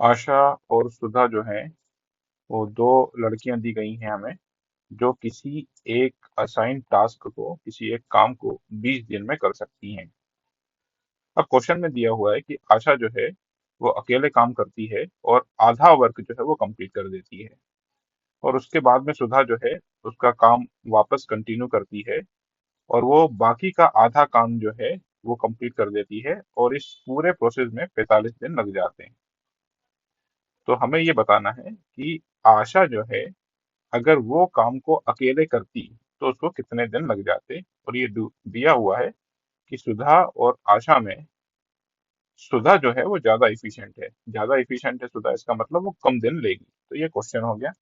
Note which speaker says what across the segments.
Speaker 1: आशा और सुधा जो है वो दो लड़कियां दी गई हैं हमें, जो किसी एक असाइन टास्क को, किसी एक काम को 20 दिन में कर सकती हैं। अब क्वेश्चन में दिया हुआ है कि आशा जो है वो अकेले काम करती है और आधा वर्क जो है वो कंप्लीट कर देती है, और उसके बाद में सुधा जो है उसका काम वापस कंटिन्यू करती है और वो बाकी का आधा काम जो है वो कंप्लीट कर देती है, और इस पूरे प्रोसेस में 45 दिन लग जाते हैं। तो हमें ये बताना है कि आशा जो है अगर वो काम को अकेले करती तो उसको कितने दिन लग जाते। और ये दिया हुआ है कि सुधा और आशा में सुधा जो है वो ज्यादा इफिशिएंट है सुधा, इसका मतलब वो कम दिन लेगी। तो ये क्वेश्चन हो गया।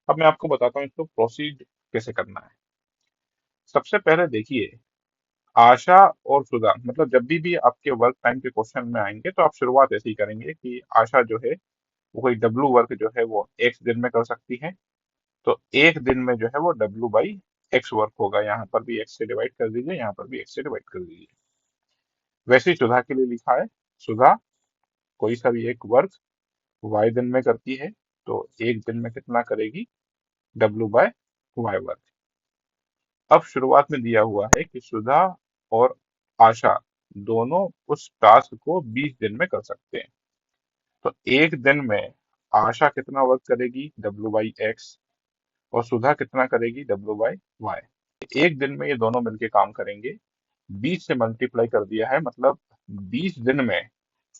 Speaker 1: अब मैं आपको बताता हूँ इसको प्रोसीड कैसे करना है। सबसे पहले देखिए, आशा और सुधा मतलब जब भी आपके वर्क टाइम के क्वेश्चन में आएंगे तो आप शुरुआत ऐसे ही करेंगे कि आशा जो है वो कोई डब्लू वर्क जो है वो एक्स दिन में कर सकती है, तो एक दिन में जो है वो डब्लू बाई एक्स वर्क होगा। यहाँ पर भी एक्स से डिवाइड कर दीजिए, यहाँ पर भी एक्स से डिवाइड कर दीजिए। वैसे ही सुधा के लिए लिखा है, सुधा कोई सा भी एक वर्क वाई दिन में करती है, तो एक दिन में कितना करेगी, डब्लू बाय वाई वर्क। अब शुरुआत में दिया हुआ है कि सुधा और आशा दोनों उस टास्क को 20 दिन में कर सकते हैं। तो एक दिन में आशा कितना वर्क करेगी, डब्लू बाई एक्स, और सुधा कितना करेगी, डब्लू बाई वाई। एक दिन में ये दोनों मिलके काम करेंगे, 20 से मल्टीप्लाई कर दिया है, मतलब 20 दिन में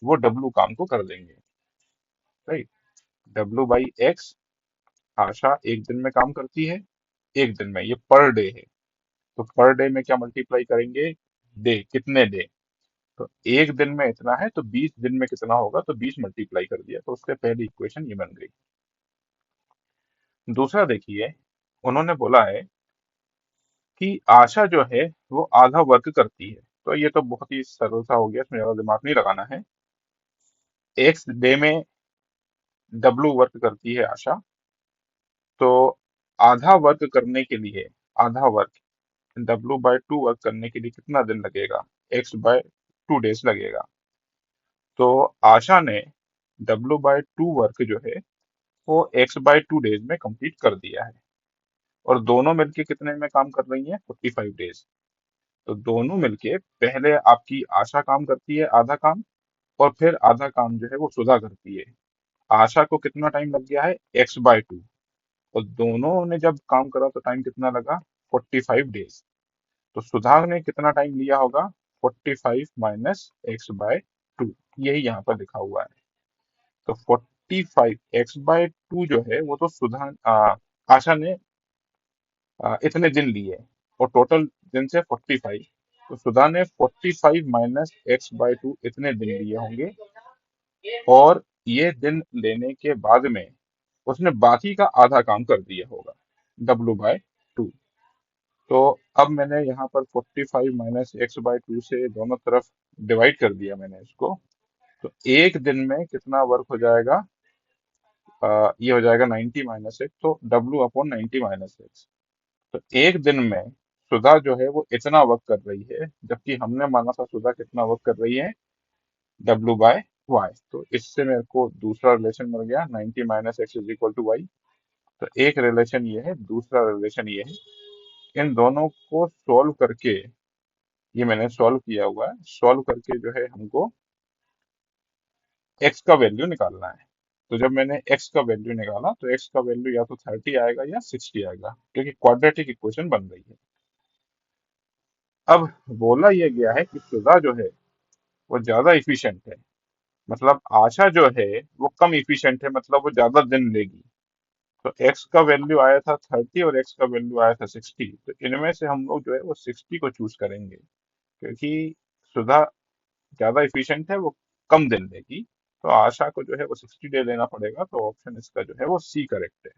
Speaker 1: वो डब्लू काम को कर देंगे। राइट। डब्लू बाई एक्स, आशा एक दिन में काम करती है, एक दिन में, ये पर डे है, तो पर डे में क्या मल्टीप्लाई करेंगे, डे, कितने डे। तो एक दिन में इतना है तो 20 दिन में कितना होगा, तो 20 मल्टीप्लाई कर दिया, तो उससे पहली इक्वेशन ये बन गई। दूसरा देखिए, उन्होंने बोला है कि आशा जो है वो आधा वर्क करती है। तो ये तो बहुत ही सरल सा हो गया, इसमें ज्यादा दिमाग नहीं लगाना है। एक्स डे में डब्लू वर्क करती है आशा, तो आधा वर्क करने के लिए, आधा work W by two work करने के लिए कितना दिन लगेगा, एक्स बाय 2 डेज लगेगा। तो आशा ने डब्लू बाय टू वर्क जो है वो एक्स बाय 2 डेज में कंप्लीट कर दिया है, और दोनों मिलके कितने में काम कर रही हैं, 45 डेज। तो दोनों मिलके पहले आपकी आशा काम करती है आधा काम, और फिर आधा काम जो है वो सुधा करती है। आशा को कितना टाइम लग गया है, x/2, और दोनों ने जब काम करा तो टाइम कितना लगा, 45 डेज। तो सुधा ने कितना टाइम लिया होगा, 45 - x/2, यही यहाँ पर लिखा हुआ है। तो 45 x/2 जो है वो तो आशा ने इतने दिन लिए, और टोटल दिन से 45, तो सुधा ने 45 - x/2 इतने दिन लिए होंगे, और ये दिन लेने के बाद में उसने बाकी का आधा काम कर दिया होगा, W/2। तो अब मैंने यहाँ पर 45 - x/2 से दोनों तरफ डिवाइड कर दिया मैंने इसको। तो एक दिन में कितना वर्क हो जाएगा, ये हो जाएगा 90 - x, तो W/90 - x। तो एक दिन में सुधा जो है वो इतना वर्क कर रही है, जबकि हमने माना था सुधा कितना वर्क कर रही है, W/y। तो इससे मेरे को दूसरा रिलेशन मिल गया, 90 - x = y। तो एक रिलेशन ये है, दूसरा रिलेशन ये है। इन दोनों को सॉल्व करके, ये मैंने सॉल्व किया हुआ है, सॉल्व करके जो है हमको x का वैल्यू निकालना है। तो जब मैंने x का वैल्यू निकाला तो x का वैल्यू या तो 30 आएगा या 60 आएगा, क्योंकि क्वाड्रेटिक इक्वेशन बन रही है। अब बोला यह गया है कि सुधा जो है वो ज्यादा इफिशिएंट है, मतलब आशा जो है वो कम इफिशिएंट है, मतलब वो ज्यादा दिन लेगी। तो x का वैल्यू आया था 30 और x का वैल्यू आया था 60, तो इनमें से हम लोग जो है वो 60 को चूज करेंगे, क्योंकि सुधा ज्यादा इफिशिएंट है, वो कम दिन लेगी। तो आशा को जो है वो 60 डे लेना पड़ेगा, तो ऑप्शन इसका जो है वो सी करेक्ट है।